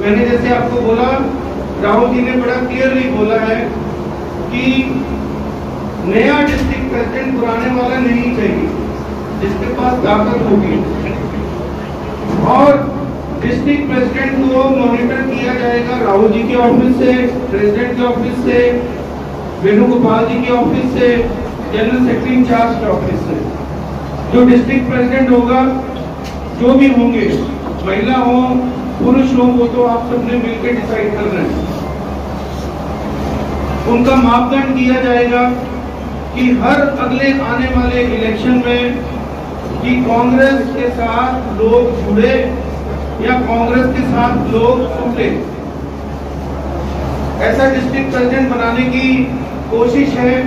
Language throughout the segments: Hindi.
मैंने जैसे आपको बोला, राहुल जी ने बड़ा क्लियरली बोला है कि नया डिस्ट्रिक्ट प्रेसिडेंट पुराने वाला नहीं चाहिए, जिसके पास ताकत होगी। और डिस्ट्रिक्ट प्रेसिडेंट को मॉनिटर किया जाएगा राहुल जी के ऑफिस से, प्रेसिडेंट के ऑफिस से, वेणुगोपाल जी के ऑफिस से, जनरल सेक्रेटरी इंचार्ज के ऑफिस से। जो डिस्ट्रिक्ट प्रेसिडेंट होगा, जो भी होंगे, महिला हो पुरुष हो, वो तो आप सबने मिलकर डिसाइड कर रहे हैं। उनका मापदंड किया जाएगा कि हर अगले आने वाले इलेक्शन में कि कांग्रेस के साथ लोग जुड़े या कांग्रेस के साथ लोग छूटे। ऐसा डिस्ट्रिक्ट प्रेसिडेंट बनाने की कोशिश है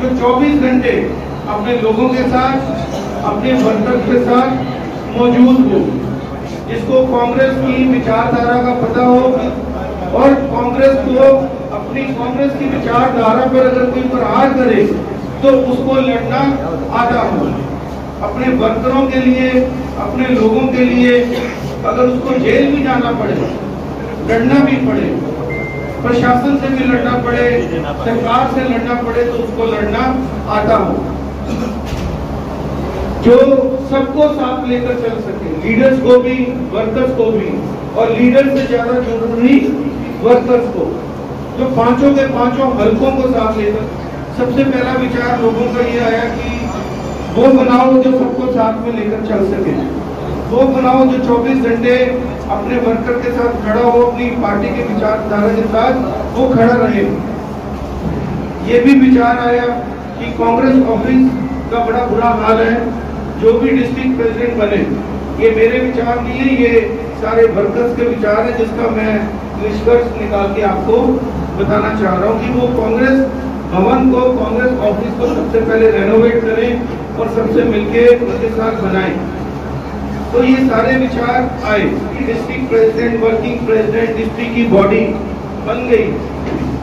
जो 24 घंटे अपने लोगों के साथ, अपने वर्कर्स के साथ मौजूद हो, जिसको कांग्रेस की विचारधारा का पता हो और कांग्रेस को अपनी कांग्रेस की विचारधारा पर अगर कोई प्रहार करे तो उसको लड़ना आता हो। अपने वर्करों के लिए, अपने लोगों के लिए अगर उसको जेल भी जाना पड़े, लड़ना भी पड़े, प्रशासन से भी लड़ना पड़े, सरकार से लड़ना पड़े, तो उसको लड़ना आता हो। जो सबको साथ लेकर चल सके, लीडर्स को भी, वर्कर्स को भी, और लीडर से ज्यादा जरूरी वर्कर्स को, जो पांचों के पांचों हलकों को साथ लेकर। सबसे पहला विचार लोगों का ये आया कि वो बनाओ जो सबको साथ में लेकर चल सके, वो बनाओ जो 24 घंटे अपने वर्कर के साथ खड़ा हो, अपनी पार्टी के विचारधारा के साथ वो खड़ा रहे। ये भी विचार आया कि कांग्रेस ऑफिस का बड़ा बुरा हाल है, जो भी डिस्ट्रिक्ट प्रेसिडेंट बने, ये मेरे विचार नहीं है, ये सारे वर्कर्स के विचार है, जिसका मैं निष्कर्ष निकाल के आपको बताना चाह रहा हूँ कि वो कांग्रेस भवन को, कांग्रेस ऑफिस को सबसे पहले रेनोवेट करें और सबसे मिलके उनके साथ बनाएं। तो ये सारे विचार आए कि district president, working president, district की बॉडी बन गई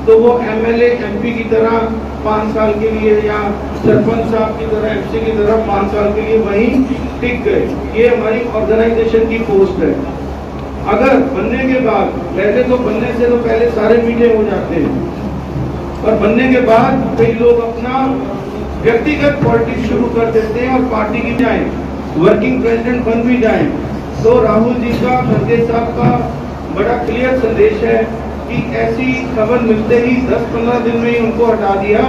तो वो एमएलए, एमपी की तरह 5 साल के लिए या सरपंच साहब की तरह, एमसी की तरह 5 साल के लिए वहीं टिक गए। ये हमारी ऑर्गेनाइजेशन की पोस्ट है। अगर बनने के बाद, पहले तो बनने से तो पहले सारे मीटिंग हो जाते हैं, और बनने के बाद कई लोग अपना व्यक्तिगत पॉलिटिक्स शुरू कर देते हैं और पार्टी की जाए, वर्किंग प्रेसिडेंट बन भी जाए। तो राहुल जी का, खड़गे साहब का बड़ा क्लियर संदेश है कि ऐसी खबर मिलते ही 10-15 दिन में ही उनको हटा दिया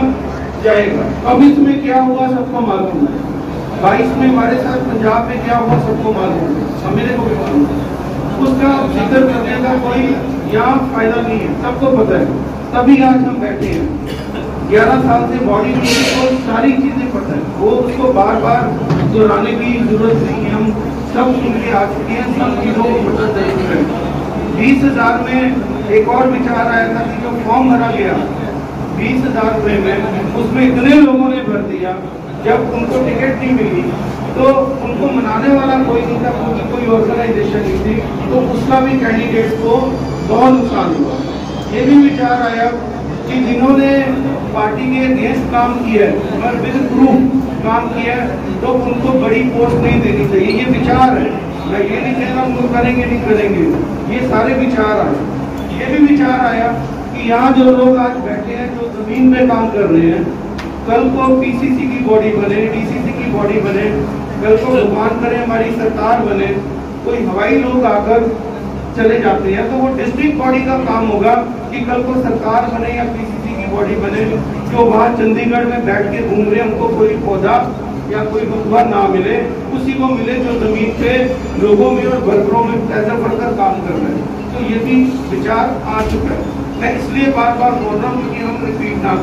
जाएगा। अब इसमें क्या हुआ सबको मालूम है, 22 में हमारे साथ पंजाब में क्या हुआ सबको मालूम है, मेरे को भी मालूम है। उसका जिक्र करने का कोई यहाँ फायदा नहीं है, सबको पता है। तभी आज हम बैठे हैं। 11 साल से बॉडी को सारी चीजें पता है, वो उसको बार बार दोहराने की जरूरत नहीं है। हम सब सुन के आ चुके हैं, सब चीजों को पता जरूर है। 20,000 में एक और विचार आया था कि जो फॉर्म भरा गया 20,000 रुपए में, उसमें इतने लोगों ने भर दिया, जब उनको टिकट नहीं मिली तो उनको मनाने वाला कोई नहीं था, क्योंकि कोई ऑर्गेनाइजेशन नहीं थी, तो उसका भी कैंडिडेट को बहुत नुकसान हुआ। ये भी विचार आया कि जिन्होंने पार्टी के अगेंस्ट काम किया है और विद प्रूफ काम किया है, तो उनको बड़ी पोस्ट नहीं देनी चाहिए। ये विचार है, मैं ये नहीं कह रहा उनको करेंगे नहीं करेंगे, ये सारे विचार आए। ये भी विचार आया कि यहाँ जो लोग आज बैठे हैं, जो जमीन पे काम कर रहे हैं, कल को पीसीसी की बॉडी बने, डीसीसी की बॉडी बने, कल को भगवान करे हमारी सरकार बने, कोई हवाई लोग आकर चले जाते हैं, तो वो डिस्ट्रिक्ट बॉडी का काम होगा कि कल को सरकार बने या पीसीसी की बॉडी बने, जो वहाँ चंडीगढ़ में बैठ के घूम रहे हैं, उनको कोई पौधा या कोई रुतबा ना मिले, उसी को मिले जो जमीन पे लोगों में और वर्करों में पैसा बढ़कर काम कर रहे हैं। तो ये भी विचार आ चुका है। मैं इसलिए बार बार बोल रहा हूँ क्योंकि हम रिपीट ना